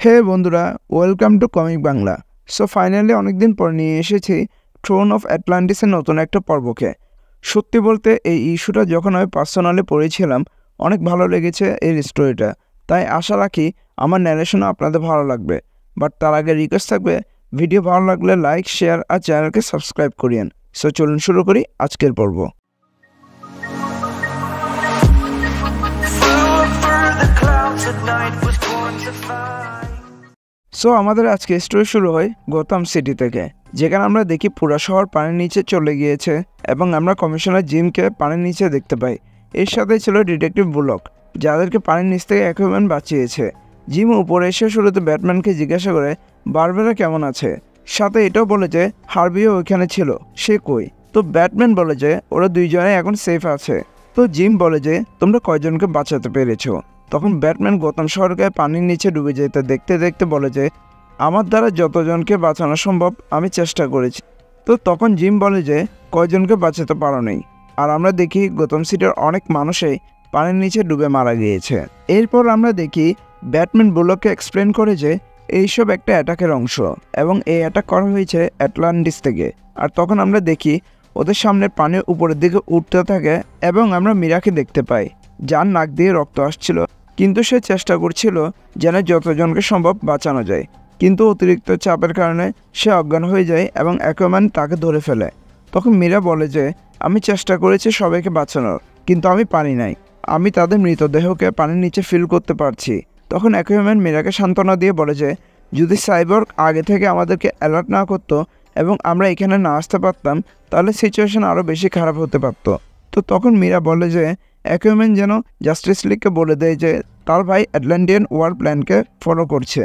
হে বন্ধুরা, welcome to comic Bangla. So finally অনেকদিন পর নিয়ে এসেছি থ্রোন অফ অ্যাটলান্টিসের নতুন একটা পর্বকে। সত্যি বলতে এই ইস্যুটা যখন আমি পার্সোনালি পড়েছিলাম অনেক ভালো লেগেছে এর স্টোরিটা, তাই আশা রাখি আমার ন্যারেশনও আপনাদের ভালো লাগবে। বাট তার আগে রিকোয়েস্ট থাকবে, ভিডিও ভালো লাগলে লাইক, শেয়ার আর চ্যানেলকে সাবস্ক্রাইব করিয়েন। সো চলুন শুরু করি আজকের পর্ব। সো আমাদের আজকে স্টোরি শুরু হয় গৌতম সিটি থেকে, যেখানে আমরা দেখি পুরো শহর পানির নিচে চলে গিয়েছে এবং আমরা কমিশনার জিমকে পানির নিচে দেখতে পাই। এর সাথে ছিল ডিটেকটিভ বুলক, যাদেরকে পানির নিচ থেকে অ্যাকুয়াম্যান বাঁচিয়েছে। জিম উপরে এসে শুরুতে ব্যাটম্যানকে জিজ্ঞাসা করে বারবেরা কেমন আছে, সাথে এটাও বলে যে হার্বিও ওইখানে ছিল, সে কই। তো ব্যাটম্যান বলে যে ওরা দুইজনে এখন সেফ আছে। তো জিম বলে যে তোমরা কয়জনকে বাঁচাতে পেরেছো। তখন ব্যাটম্যান গৌতম শহরকে পানির নিচে ডুবে যেতে দেখতে দেখতে বলে যে আমার দ্বারা যতজনকে বাঁচানো সম্ভব আমি চেষ্টা করেছি। তো তখন জিম বলে যে কয়জনকে বাঁচাতে পারো নেই। আর আমরা দেখি গৌতম সিটির অনেক মানুষই পানির নিচে ডুবে মারা গিয়েছে। এরপর আমরা দেখি ব্যাটম্যান বুলককে এক্সপ্লেন করে যে এইসব একটা অ্যাটাকের অংশ এবং এই অ্যাটাক করা হয়েছে অ্যাটলান্টিস থেকে। আর তখন আমরা দেখি ওদের সামনে পানি উপরের দিকে উঠতে থাকে এবং আমরা মীরাকে দেখতে পাই, যার নাক দিয়ে রক্ত আসছিল, কিন্তু সে চেষ্টা করছিল যেন যতজনকে সম্ভব বাঁচানো যায়। কিন্তু অতিরিক্ত চাপের কারণে সে অজ্ঞান হয়ে যায় এবং অ্যাকুয়াম্যান তাকে ধরে ফেলে। তখন মীরা বলে যে আমি চেষ্টা করেছি সবাইকে বাঁচানোর, কিন্তু আমি পারি নাই, আমি তাদের মৃতদেহকে পানির নিচে ফিল করতে পারছি। তখন অ্যাকুয়াম্যান মীরাকে সান্ত্বনা দিয়ে বলে যে যদি সাইবর্গ আগে থেকে আমাদেরকে অ্যালার্ট না করতো এবং আমরা এখানে না আসতে পারতাম তাহলে সিচুয়েশন আরও বেশি খারাপ হতে পারতো। তো তখন মীরা বলে যে অ্যাকুয়াম্যান যেন জাস্টিস লিগকে বলে দেয় যে তার ভাই আটলান্টিয়ান ওয়ার প্ল্যানকে ফলো করছে।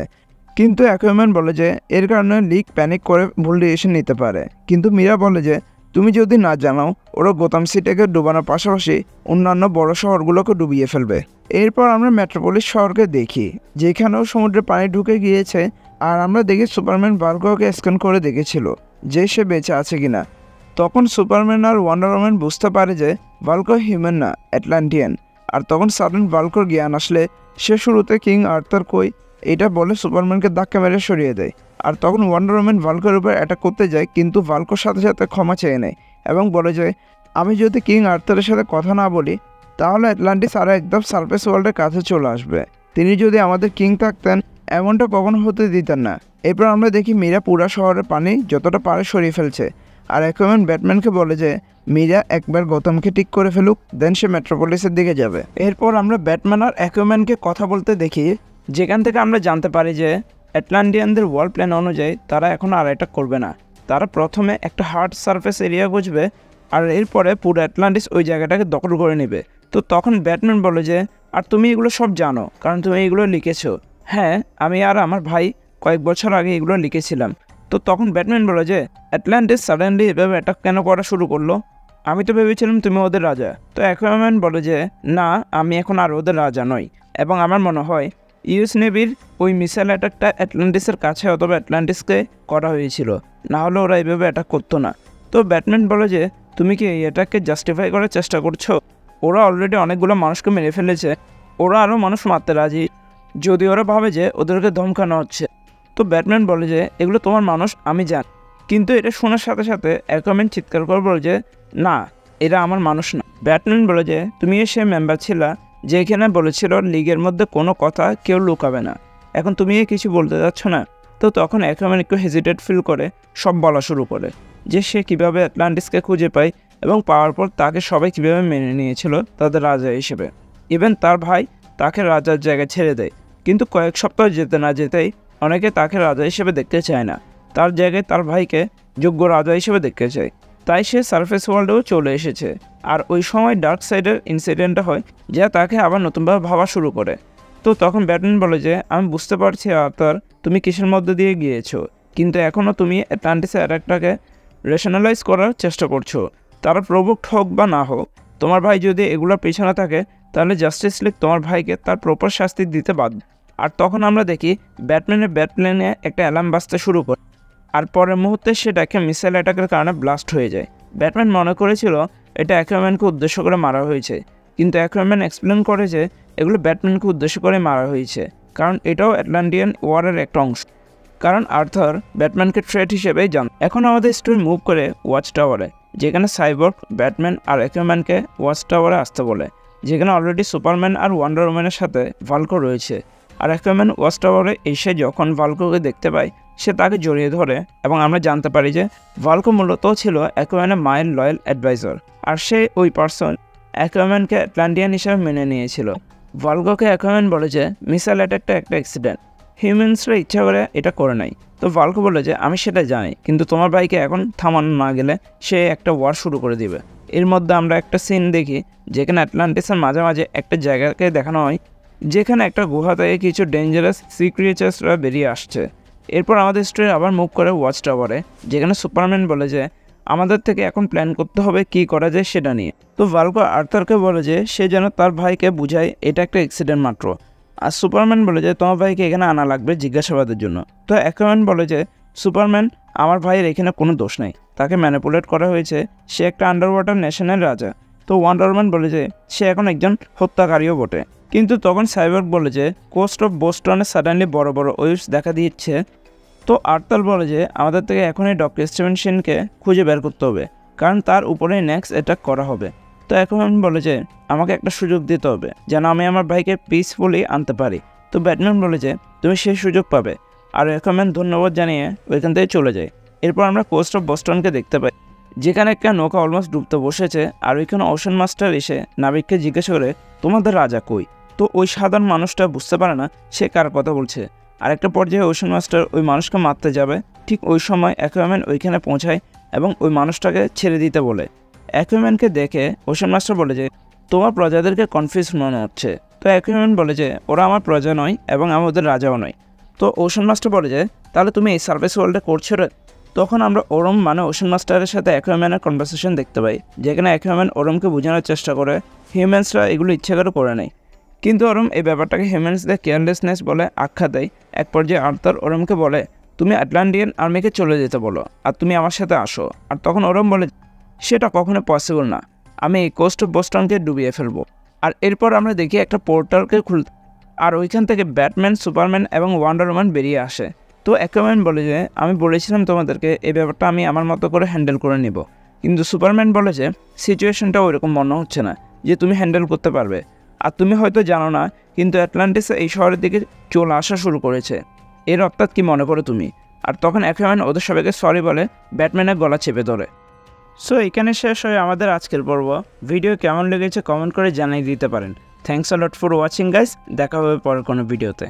কিন্তু অ্যাকুয়াম্যান বলে যে এর কারণে লিগ প্যানিক করে ভুল ডিসিশন নিতে পারে। কিন্তু মীরা বলে যে তুমি যদি না জানাও ওরা গৌতম সিটিকে ডুবানোর পাশাপাশি অন্যান্য বড় শহরগুলোকে ডুবিয়ে ফেলবে। এরপর আমরা মেট্রোপলিস শহরকে দেখি, যেখানেও সমুদ্রে পানি ঢুকে গিয়েছে। আর আমরা দেখি সুপারম্যান ভার্গোকে স্ক্যান করে দেখেছিল যে সে বেঁচে আছে কিনা। তখন সুপারম্যান আর ওয়ান্ডার ওম্যান বুঝতে পারে যে ভাল্কো হিউম্যান না, অ্যাটলান্টিয়ান। আর তখন সাডেন ভাল্কোর জ্ঞান আসলে সে শুরুতে কিং আর্থার কই এটা বলে সুপারম্যানকে ধাক্কা মেরে সরিয়ে দেয়। আর তখন ওয়ান্ডার ওম্যান ভাল্কোর উপর অ্যাটাক করতে যায়, কিন্তু ভাল্কোর সাথে সাথে ক্ষমা চেয়ে নেয় এবং বলে যে আমি যদি কিং আর্থারের সাথে কথা না বলি তাহলে অ্যাটলান্টিস আরও একদম সারফেস ওয়ার্ল্ডের কাছে চলে আসবে। তিনি যদি আমাদের কিং থাকতেন এমনটা কখনো হতে দিতেন না। এরপর আমরা দেখি মীরা পুরা শহরের পানি যতটা পারে সরিয়ে ফেলছে। আর অ্যাকুয়াম্যান ব্যাটম্যানকে বলে যে মীরা একবার গৌতমকে ঠিক করে ফেলুক, দেন সে মেট্রোপলিসের দিকে যাবে। এরপর আমরা ব্যাটম্যান আর অ্যাকুয়াম্যানকে কথা বলতে দেখি, যেখান থেকে আমরা জানতে পারি যে অ্যাটলান্টিয়ানদের ওয়ার্ল্ড প্ল্যান অনুযায়ী তারা এখন আর অ্যাটাক করবে না। তারা প্রথমে একটা হার্ড সারফেস এরিয়া বুঝবে আর এরপরে পুরো অ্যাটলান্টিস ওই জায়গাটাকে দখল করে নেবে। তো তখন ব্যাটম্যান বলে যে আর তুমি এগুলো সব জানো, কারণ তুমি এগুলো লিখেছো। হ্যাঁ, আমি আর আমার ভাই কয়েক বছর আগে এগুলো লিখেছিলাম। তো তখন ব্যাটম্যান বলে যে অ্যাটলান্টিস সাডেনলি এভাবে অ্যাটাক কেন করা শুরু করলো, আমি তো ভেবেছিলাম তুমি ওদের রাজা। তো অ্যাকুয়াম্যান বলে যে না, আমি এখন আর ওদের রাজা নই, এবং আমার মনে হয় ইউএস নেভির ওই মিসাইল অ্যাটাকটা অ্যাটলান্টিসের কাছে অথবা অ্যাটলান্টিসকে করা হয়েছিল, না হলে ওরা এইভাবে অ্যাটাক করতো না। তো ব্যাটম্যান বলে যে তুমি কি এই অ্যাটাককে জাস্টিফাই করার চেষ্টা করছো? ওরা অলরেডি অনেকগুলো মানুষকে মেরে ফেলেছে, ওরা আরও মানুষ মারতে রাজি যদি ওরা ভাবে যে ওদেরকে ধমকানো হচ্ছে। তো ব্যাটম্যান বলে যে এগুলো তোমার মানুষ আমি জানি, কিন্তু এটা শোনার সাথে সাথে অ্যাকুয়াম্যান চিৎকার করে বলে যে না, এরা আমার মানুষ না। ব্যাটম্যান বলে যে তুমি সে মেম্বার ছিলা যে এখানে বলেছিল লিগের মধ্যে কোনো কথা কেউ লুকাবে না, এখন তুমি কিছু বলতে যাচ্ছ না। তো তখন অ্যাকুয়াম্যান একটু হেজিটেট ফিল করে সব বলা শুরু করে যে সে কীভাবে অ্যাটলান্টিসকে খুঁজে পায় এবং পাওয়ার পর তাকে সবাই কীভাবে মেনে নিয়েছিল তাদের রাজা হিসেবে। ইভেন তার ভাই তাকে রাজার জায়গায় ছেড়ে দেয়, কিন্তু কয়েক সপ্তাহ যেতে না যেতেই অনেকে তাকে রাজা হিসেবে দেখতে চায় না, তার জায়গায় তার ভাইকে যোগ্য রাজা হিসেবে দেখতে চায়। তাই সে সারফেস ওয়ার্ল্ডেও চলে এসেছে। আর ওই সময় ডার্ক সাইডের ইনসিডেন্টটা হয়, যা তাকে আবার নতুনভাবে ভাবা শুরু করে। তো তখন ব্যাটম্যান বলে যে আমি বুঝতে পারছি আর্থার তুমি কিসের মধ্যে দিয়ে গিয়েছো, কিন্তু এখনও তুমি অ্যাটলান্টিসের অ্যাটাকটাকে রেশনালাইজ করার চেষ্টা করছো। তারা প্রভুক্ত হোক বা না হোক, তোমার ভাই যদি এগুলোর পেছনে থাকে তাহলে জাস্টিস লিগ তোমার ভাইকে তার প্রপার শাস্তি দিতে বাধ্য। আর তখন আমরা দেখি ব্যাটম্যানের ব্যাটপ্লেনে একটা অ্যালার্ম বাজতে শুরু করে, আর পরের মুহূর্তে সেটাকে মিসাইল অ্যাটাকের কারণে ব্লাস্ট হয়ে যায়। ব্যাটম্যান মনে করেছিল এটা অ্যাকুয়াম্যানকে উদ্দেশ্য করে মারা হয়েছে, কিন্তু অ্যাকুয়াম্যান এক্সপ্লেন করে যে এগুলো ব্যাটম্যানকে উদ্দেশ্য করে মারা হয়েছে, কারণ এটাও আটলান্টিয়ান ওয়ারের একটা অংশ, কারণ আর্থার ব্যাটম্যানকে থ্রেট হিসেবেই জান। এখন আমাদের স্টোরি মুভ করে ওয়াচ টাওয়ারে, যেখানে সাইবর্গ, ব্যাটম্যান আর অ্যাকুয়াম্যানকে ওয়াচ টাওয়ারে আসতে বলে, যেখানে অলরেডি সুপারম্যান আর ওয়ান্ডার ওম্যানের সাথে ভাল্কো রয়েছে। আর অ্যাকুয়াম্যান ওয়াচ টাওয়ারে এসে যখন ভাল্কোকে দেখতে পায়, সে তাকে জড়িয়ে ধরে এবং আমরা জানতে পারি যে ভাল্কো মূলত ছিল অ্যাকুয়াম্যানের মায়ের লয়াল অ্যাডভাইজার, আর সে ওই পার্সন অ্যাকুয়াম্যানকে আটলান্টিয়ান হিসেবে মেনে নিয়েছিল। ভাল্কোকে অ্যাকুয়াম্যান বলে যে মিসাইল অ্যাটাকটা একটা অ্যাক্সিডেন্ট, হিউম্যানসরা ইচ্ছা করে এটা করে নাই। তো ভাল্কো বলে যে আমি সেটা জানি, কিন্তু তোমার ভাইকে এখন থামানো না গেলে সে একটা ওয়ার শুরু করে দিবে। এর মধ্যে আমরা একটা সিন দেখি যেখানে আটলান্টিসের মাঝে একটা জায়গাকে দেখানো হয়, যেখানে একটা গুহা থেকে কিছু ডেঞ্জারাস সি ক্রিয়েচার্সরা বেরিয়ে আসছে। এরপর আমাদের স্টোরি আবার মুভ করে ওয়াচ টাওয়ারে, যেখানে সুপারম্যান বলে যে আমাদের থেকে এখন প্ল্যান করতে হবে কী করা যায় সেটা নিয়ে। তো ভাল্কো আর্থারকে বলে যে সে যেন তার ভাইকে বুঝায় এটা একটা অ্যাক্সিডেন্ট মাত্র। আর সুপারম্যান বলে যে তোমার ভাইকে এখানে আনা লাগবে জিজ্ঞাসাবাদের জন্য। তো অ্যাকুয়াম্যান বলে যে সুপারম্যান, আমার ভাইয়ের এখানে কোনো দোষ নেই, তাকে ম্যানিপুলেট করা হয়েছে, সে একটা আন্ডার ওয়াটার নেশনের রাজা। তো ওয়ান্ডার ওম্যান বলে যে সে এখন একজন হত্যাকারীও বটে। কিন্তু তখন সাইবর্গ বলে যে কোস্ট অফ বোস্টনে সাডেনলি বড় বড় ওয়েভস দেখা দিচ্ছে। তো আর্থার বলে যে আমাদের থেকে এখনই ডক্টর স্টিভেনসনকে খুঁজে বের করতে হবে, কারণ তার উপরে নেক্সট অ্যাটাক করা হবে। তো অ্যাকুয়াম্যান বলে যে আমাকে একটা সুযোগ দিতে হবে যেন আমি আমার ভাইকে পিসফুলি আনতে পারি। তো ব্যাটম্যান বলে যে তুমি সেই সুযোগ পাবে। আর অ্যাকুয়াম্যান ধন্যবাদ জানিয়ে ওইখান থেকে চলে যায়। এরপর আমরা কোস্ট অফ বোস্টনকে দেখতে পাই, যেখানে একটা নৌকা অলমোস্ট ডুবতে বসেছে, আর ওইখানে ওশান মাস্টার এসে নাবিককে জিজ্ঞাসা করে তোমাদের রাজা কই। তো ওই সাধারণ মানুষটা বুঝতে পারে না সে কার কথা বলছে। আর একটা পর্যায়ে ওশান মাস্টার ওই মানুষকে মারতে যাবে, ঠিক ওই সময় অ্যাকুয়াম্যান ওইখানে পৌঁছায় এবং ওই মানুষটাকে ছেড়ে দিতে বলে। অ্যাকুয়াম্যানকে দেখে ওশান মাস্টার বলে যে তোমার প্রজাদেরকে কনফিউজ মনে হচ্ছে। তো অ্যাকুয়াম্যান বলে যে ওরা আমার প্রজা নয় এবং আমি ওদের রাজাও নয়। তো ওশান মাস্টার বলে যে তাহলে তুমি এই সার্ভিস ওয়ার্ল্ডে করছো রে। তখন আমরা ওরম মানে ওশান মাস্টারের সাথে অ্যাকুয়াম্যানের কনভারসেশন দেখতে পাই, যেখানে অ্যাকুয়াম্যান ওরমকে বোঝানোর চেষ্টা করে হিউম্যানসরা এগুলো ইচ্ছে করে নেয়, কিন্তু ওরম এই ব্যাপারটাকে হিউম্যানসদের কেয়ারলেসনেস বলে আখ্যা দেয়। এক পর্যায়ে আর্থার ওরমকে বলে তুমি আটলান্টিয়ান আর্মিকে চলে যেতে বলো আর তুমি আমার সাথে আসো। আর তখন ওরম বলে সেটা কখনো পসিবল না, আমি এই কোস্ট অফ বোস্টনকে ডুবিয়ে ফেলবো। আর এরপর আমরা দেখি একটা পোর্টালকে খুলতে, আর ওইখান থেকে ব্যাটম্যান, সুপারম্যান এবং ওয়ান্ডার ওম্যান বেরিয়ে আসে। তো অ্যাকুয়াম্যান বলে যে আমি বলেছিলাম তোমাদেরকে এই ব্যাপারটা আমি আমার মতো করে হ্যান্ডেল করে নিব, কিন্তু সুপারম্যান বলে যে সিচুয়েশনটা ওইরকম মনে হচ্ছে না যে তুমি হ্যান্ডেল করতে পারবে। আর তুমি হয়তো জানো না, কিন্তু অ্যাটলান্টিস এই শহরের দিকে চলে আসা শুরু করেছে, এর অর্থাৎ কি মনে করো তুমি। আর তখন অ্যাকুয়াম্যান ওদের সবাইকে সরি বলে ব্যাটম্যানের গলা চেপে ধরে। সো এখানে শেষ হয় আমাদের আজকের পর্ব। ভিডিও কেমন লেগেছে কমেন্ট করে জানিয়ে দিতে পারেন। Thanks a lot for watching guys, দেখা হবে পরের কোনো ভিডিওতে।